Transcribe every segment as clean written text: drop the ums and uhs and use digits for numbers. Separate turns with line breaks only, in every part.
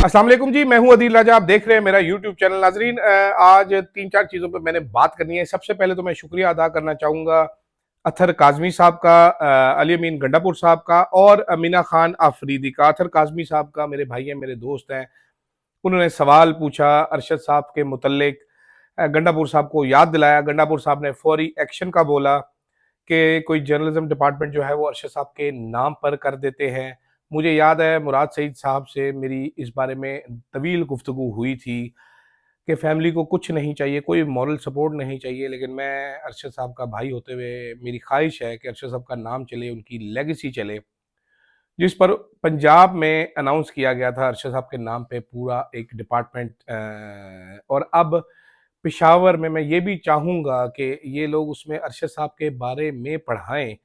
अस्सलाम वालेकुम जी, मैं हूं अदील राजा। आप देख रहे हैं मेरा यूट्यूब चैनल। नाजरीन, आज तीन चार चीज़ों पे मैंने बात करनी है। सबसे पहले तो मैं शुक्रिया अदा करना चाहूँगा अथर काजमी साहब का, अली अमीन गंडापुर साहब का और अमीना खान आफरीदी का। अथर काजमी साहब का मेरे भाई हैं, मेरे दोस्त हैं। उन्होंने सवाल पूछा अरशद साहब के मुतल्लिक, गंडापुर साहब को याद दिलाया। गंडापुर साहब ने फौरी एक्शन का बोला कि कोई जर्नलिज्म डिपार्टमेंट जो है वो अरशद साहब के नाम पर कर देते हैं। मुझे याद है मुराद सईद साहब से मेरी इस बारे में तवील गुफ्तगू हुई थी कि फैमिली को कुछ नहीं चाहिए, कोई मॉरल सपोर्ट नहीं चाहिए, लेकिन मैं अरशद साहब का भाई होते हुए मेरी ख्वाहिश है कि अरशद साहब का नाम चले, उनकी लेगेसी चले। जिस पर पंजाब में अनाउंस किया गया था अरशद साहब के नाम पे पूरा एक डिपार्टमेंट, और अब पेशावर में मैं ये भी चाहूँगा कि ये लोग उसमें अरशद साहब के बारे में पढ़ाएं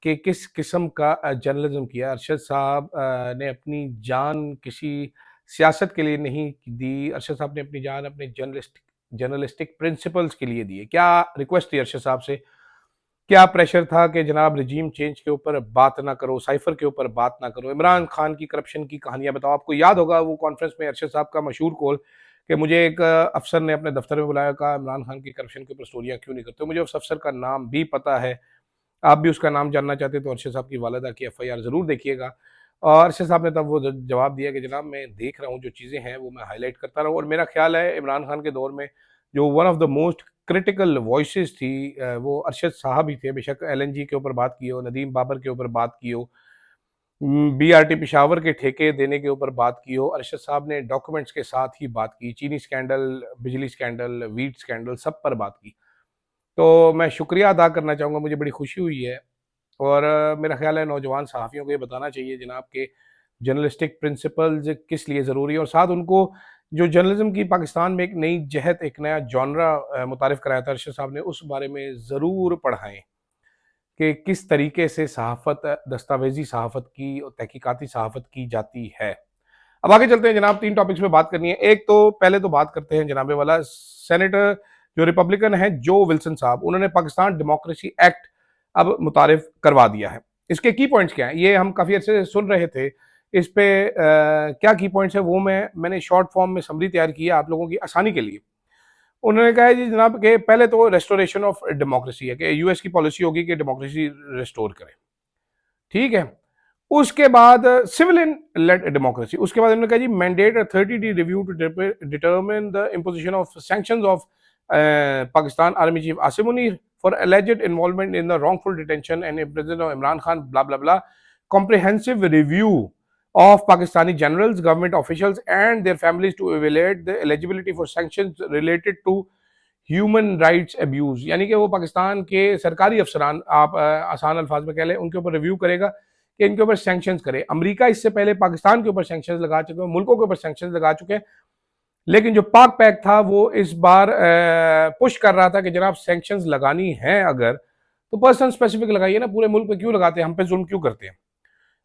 कि किस किस्म का जर्नलिज्म किया। अरशद साहब ने अपनी जान किसी सियासत के लिए नहीं दी। अरशद साहब ने अपनी जान अपने जर्नलिस्टिक प्रिंसिपल्स के लिए दी है। क्या रिक्वेस्ट थी अरशद साहब से, क्या प्रेशर था कि जनाब रजीम चेंज के ऊपर बात ना करो, साइफर के ऊपर बात ना करो, इमरान खान की करप्शन की कहानियां बताओ। आपको याद होगा वो कॉन्फ्रेंस में अरशद साहब का मशहूर कॉल कि मुझे एक अफसर ने अपने दफ्तर में बुलाया, कहा इमरान खान की करप्शन के ऊपर स्टोरियां क्यों नहीं करते हो। मुझे उस अफसर का नाम भी पता है, आप भी उसका नाम जानना चाहते तो अरशद साहब की वालिदा की FIR ज़रूर देखिएगा। और अरशद साहब ने तब वो जवाब दिया कि जनाब मैं देख रहा हूँ, जो चीज़ें हैं वो मैं हाईलाइट करता रहूँ। और मेरा ख्याल है इमरान खान के दौर में जो one of the most critical voices थी वो अरशद साहब ही थे। बेशक LNG के ऊपर बात की हो, नदीम बाबर के ऊपर बात की हो, BRT पेशावर के ठेके देने के ऊपर बात की हो, अरशद साहब ने डॉक्यूमेंट्स के साथ ही बात की। चीनी स्कैंडल, बिजली स्कैंडल, वीट स्कैंडल, सब पर बात की। तो मैं शुक्रिया अदा करना चाहूँगा, मुझे बड़ी खुशी हुई है। और मेरा ख्याल है नौजवान सहाफ़ियों को ये बताना चाहिए जनाब के जर्नलिस्टिक प्रिंसिपल्स किस लिए ज़रूरी है, और साथ उनको जो जर्नलिज्म की पाकिस्तान में एक नई जहत, एक नया जॉनरा मुतारिफ़ कराया था अरशद साहब ने, उस बारे में ज़रूर पढ़ाएँ कि किस तरीके से सहाफ़त, दस्तावेज़ी सहाफ़त की और तहकीकाती सहाफ़त की जाती है। अब आगे चलते हैं जनाब, 3 टॉपिक्स पे बात करनी है। एक तो पहले तो बात करते हैं जनाबे वाला सेनेटर जो रिपब्लिकन है जो विल्सन साहब, उन्होंने पाकिस्तान डेमोक्रेसी एक्ट अब मुतारिफ करवा दिया है। इसके की पॉइंट्स क्या हैं, ये हम काफ़ी अर्से से सुन रहे थे। इस पे क्या की पॉइंट्स है वो मैंने शॉर्ट फॉर्म में समरी तैयार की है आप लोगों की आसानी के लिए। उन्होंने कहा है जी जनाब कि पहले तो रेस्टोरेशन ऑफ डेमोक्रेसी है कि यूएस की पॉलिसी होगी कि डेमोक्रेसी रिस्टोर करें, ठीक है। उसके बाद सिविलियन लेड डेमोक्रेसी, उसके बाद उन्होंने कहा जी mandate 30 day review to determine the imposition of sanctions of Pakistan army chief Asim Munir for alleged involvement in the wrongful detention and imprisonment of Imran Khan, blah blah blah. Comprehensive review of Pakistani generals, government officials and their families to evaluate the eligibility for sanctions related to human rights abuse, यानी कि वो पाकिस्तान के सरकारी अफसरान, आप आसान अल्फाज में कह लें, उनके ऊपर रिव्यू करेगा कि इनके ऊपर सैंक्शंस करे। अमेरिका इससे पहले पाकिस्तान के ऊपर सैंक्शंस लगा चुके हैं, मुल्कों के ऊपर सैंक्शंस लगा चुके हैं, लेकिन जो पाक पैक था वो इस बार पुश कर रहा था कि जनाब सैंक्शंस लगानी है अगर तो पर्सन स्पेसिफिक लगाइए ना, पूरे मुल्क पे क्यों लगाते हैं, हम पे जुल्म क्यों करते हैं।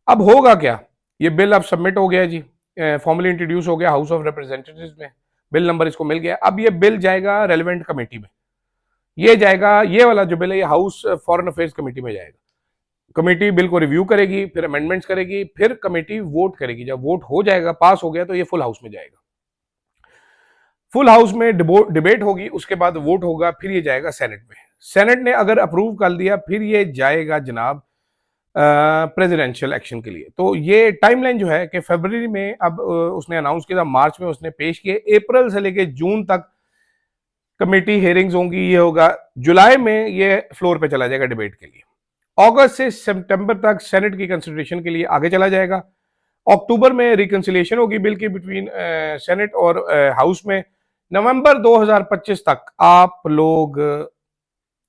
अब होगा क्या, ये बिल अब सबमिट हो गया जी, फॉर्मली इंट्रोड्यूस हो गया हाउस ऑफ रिप्रेजेंटेटिव्स में, बिल नंबर इसको मिल गया। अब ये बिल जाएगा रेलिवेंट कमेटी में, ये जाएगा, ये वाला जो बिल है ये हाउस फॉरेन अफेयर्स कमेटी में जाएगा। कमेटी बिल को रिव्यू करेगी, फिर अमेंडमेंट्स करेगी, फिर कमेटी वोट करेगी। जब वोट हो जाएगा, पास हो गया, तो ये फुल हाउस में जाएगा। फुल हाउस में डिबेट होगी, उसके बाद वोट होगा, फिर ये जाएगा सेनेट में। सेनेट ने अगर अप्रूव कर दिया फिर ये जाएगा जनाब प्रेसिडेंशियल एक्शन के लिए। तो ये टाइमलाइन जो है कि फरवरी में अब उसने अनाउंस किया, मार्च में उसने पेश किए, अप्रैल से लेके जून तक कमेटी हेयरिंग्स होंगी, ये होगा, जुलाई में ये फ्लोर पे चला जाएगा डिबेट के लिए, अगस्त से सितंबर तक सेनेट की कंसिडरेशन के लिए आगे चला जाएगा, अक्टूबर में रिकंसिलिएशन होगी बिल की बिटवीन सेनेट और हाउस में, नवंबर 2025 तक आप लोग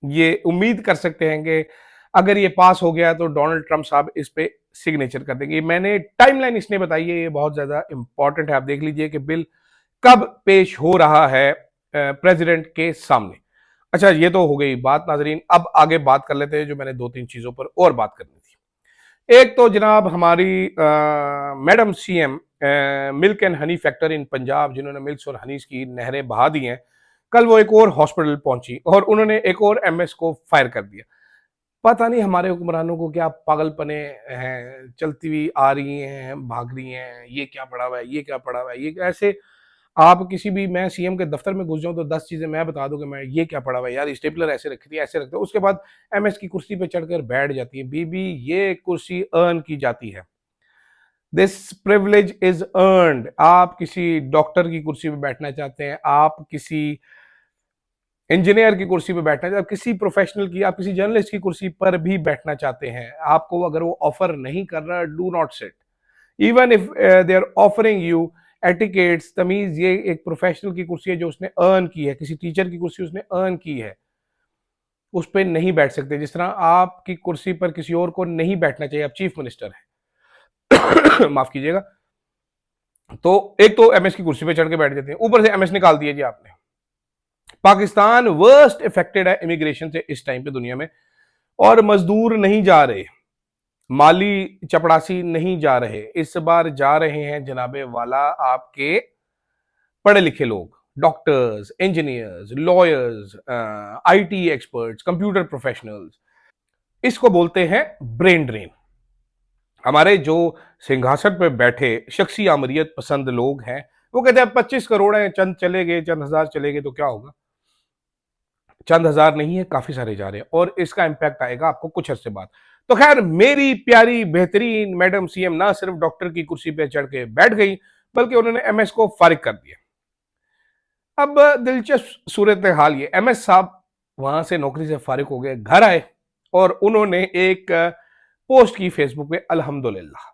ये उम्मीद कर सकते हैं कि अगर ये पास हो गया तो डोनाल्ड ट्रंप साहब इस पे सिग्नेचर कर देंगे। मैंने टाइमलाइन इसने बताई है, ये बहुत ज्यादा इंपॉर्टेंट है। आप देख लीजिए कि बिल कब पेश हो रहा है प्रेसिडेंट के सामने। अच्छा, ये तो हो गई बात नाजरीन, अब आगे बात कर लेते हैं जो मैंने 2-3 चीजों पर और बात करनी थी। एक तो जनाब हमारी madam CM milk and honey factor in Punjab, जिन्होंने मिल्क और हनीस की नहरें बहा दी हैं, कल वो एक और हॉस्पिटल पहुंची और उन्होंने एक और MS को फायर कर दिया। पता नहीं हमारे हुक्मरानों को क्या पागलपने हैं, चलती हुई आ रही हैं, भाग रही हैं, ये क्या पड़ा हुआ है, ये क्या पड़ा हुआ है, ये ऐसे। आप किसी भी, मैं सीएम के दफ्तर में घुस जाऊं तो 10 चीजें मैं बता दूं कि मैं ये क्या पड़ा हुआ है यार, स्टेपलर ऐसे रखी थी, ऐसे रखते। उसके बाद एमएस की कुर्सी पे चढ़कर बैठ जाती है। बीबी, ये कुर्सी अर्न की जाती है, दिस प्रिविलेज इज अर्नड। आप किसी डॉक्टर की कुर्सी पे बैठना चाहते हैं, आप किसी इंजीनियर की कुर्सी पे बैठना चाहते हैं, किसी प्रोफेशनल की, आप किसी जर्नलिस्ट की कुर्सी पर भी बैठना चाहते हैं, आपको अगर वो ऑफर नहीं कर रहा, do not sit. Even if they are offering you etiquettes, तमीज, ये एक प्रोफेशनल की कुर्सी है जो उसने अर्न की है, किसी टीचर की कुर्सी उसने अर्न की है, उस पर नहीं बैठ सकते। जिस तरह आपकी कुर्सी पर किसी और को नहीं बैठना चाहिए, आप चीफ मिनिस्टर है माफ कीजिएगा, तो एक तो एमएस की कुर्सी पे चढ़ के बैठ जाते हैं, ऊपर से एमएस निकाल दिया जी आपने। पाकिस्तान वर्स्ट इफेक्टेड है इमिग्रेशन से इस टाइम पे दुनिया में, और मजदूर नहीं जा रहे, माली चपड़ासी नहीं जा रहे, इस बार जा रहे हैं जनाबे वाला आपके पढ़े लिखे लोग, doctors, engineers, lawyers, IT experts, computer professionals. इसको बोलते हैं ब्रेन ड्रेन। हमारे जो सिंहासन पे बैठे शख्सी आमरियत पसंद लोग हैं, वो कहते हैं 25 करोड़ हैं, चंद चले गए, चंद हजार चले गए तो क्या होगा। चंद हजार नहीं है, काफी सारे जा रहे हैं, और इसका इंपैक्ट आएगा आपको कुछ अरसे बाद। तो खैर, मेरी प्यारी बेहतरीन मैडम सीएम ना सिर्फ डॉक्टर की कुर्सी पे चढ़ के बैठ गई, बल्कि उन्होंने एमएस को फारिग कर दिया। अब दिलचस्प सूरत हाल ये, एमएस साहब वहां से नौकरी से फारिग हो गए, घर आए और उन्होंने एक पोस्ट की फेसबुक पे, अल्हम्दुलिल्लाह,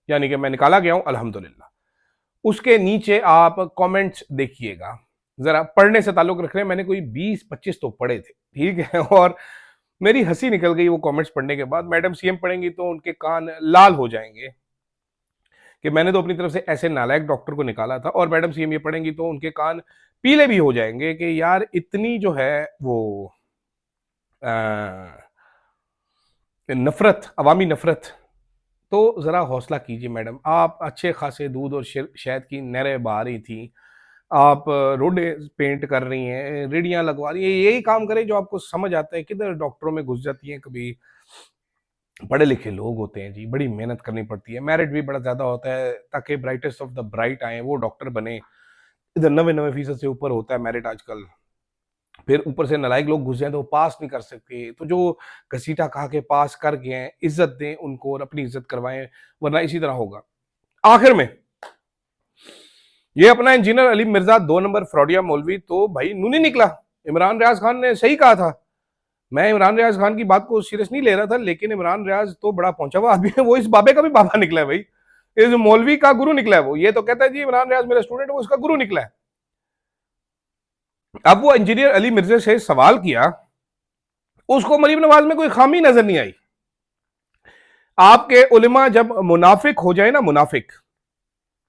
यानी कि मैं निकाला गया हूं अल्हम्दुलिल्लाह। उसके नीचे आप कमेंट्स देखिएगा, जरा पढ़ने से ताल्लुक रख रहे हैं, मैंने कोई 20-25 तो पढ़े थे, ठीक है, और मेरी हंसी निकल गई वो कमेंट्स पढ़ने के बाद। मैडम सीएम पढ़ेंगी तो उनके कान लाल हो जाएंगे कि मैंने तो अपनी तरफ से ऐसे नालायक डॉक्टर को निकाला था, और मैडम सीएम ये पढ़ेंगी तो उनके कान पीले भी हो जाएंगे कि यार इतनी जो है वो नफरत, अवामी नफरत। तो जरा हौसला कीजिए मैडम, आप अच्छे खासे दूध और शहद की नहरें बहा रही थी, आप रोडें पेंट कर रही हैं, रेडियां लगवा रही हैं, यही काम करें जो आपको समझ आता है। किधर डॉक्टरों में घुस जाती हैं, कभी पढ़े लिखे लोग होते हैं जी, बड़ी मेहनत करनी पड़ती है, मेरिट भी बड़ा ज्यादा होता है ताकि ब्राइटेस्ट ऑफ द ब्राइट आए, वो डॉक्टर बने। इधर 90-90% से ऊपर होता है मेरिट आजकल, फिर ऊपर से नालायक लोग घुस जाए तो वो पास नहीं कर सकते। तो जो घसीटा खा के पास कर गए हैं, इज्जत दें उनको और अपनी इज्जत करवाएं, वरना इसी तरह होगा। आखिर में ये अपना इंजीनियर अली मिर्जा 2 नंबर फ्रॉडिया मौलवी तो भाई नूनी निकला। इमरान रियाज खान ने सही कहा था, मैं इमरान रियाज खान की बात को सीरियस नहीं ले रहा था, लेकिन इमरान रियाज तो बड़ा पहुंचा हुआ आदमी है, वो इस बाबे का भी बाबा निकला है भाई, इस मौलवी का गुरु निकला है। वो ये तो कहता है जी इमरान रियाज मेरा स्टूडेंट है, वो इसका गुरु निकला है। अब वो इंजीनियर अली मिर्जा से सवाल किया, उसको मरीम नवाज में कोई खामी नजर नहीं आई। आपके उलेमा जब मुनाफिक हो जाए ना, मुनाफिक,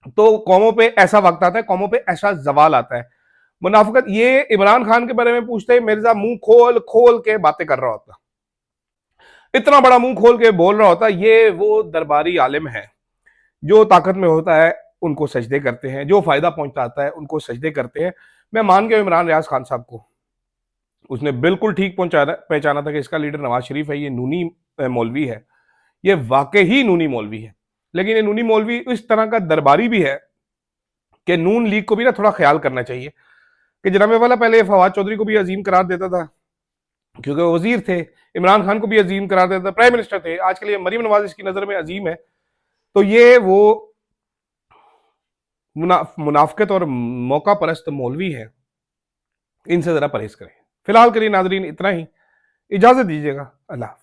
तो कौमों पे ऐसा वक्त आता है, कौमों पे ऐसा जवाल आता है। मुनाफिकत, ये इमरान खान के बारे में पूछते मिर्जा मुंह खोल खोल के बातें कर रहा होता, इतना बड़ा मुंह खोल के बोल रहा होता। ये वो दरबारी आलिम है जो ताकत में होता है उनको सजदे करते हैं, जो फायदा पहुंचाता है उनको सजदे करते हैं। मैं मान गया इमरान रियाज खान साहब को, उसने बिल्कुल ठीक पहचाना था कि इसका लीडर नवाज शरीफ है, ये नूनी मौलवी है, ये वाकई ही नूनी मौलवी है। लेकिन ये नूनी मौलवी इस तरह का दरबारी भी है कि नून लीग को भी ना थोड़ा ख्याल करना चाहिए कि जनाब वाला पहले फवाद चौधरी को भी अजीम करार देता था क्योंकि वो वजीर थे, इमरान खान को भी अजीम करार देता था, प्राइम मिनिस्टर थे, आज के लिए मरीम नवाज इसकी नजर में अजीम है। तो ये वो मुनाफिकत और मौका परस्त मौलवी है, इनसे जरा परहेज करें। फिलहाल करिए नाजरीन इतना ही, इजाजत दीजिएगा, अल्लाह।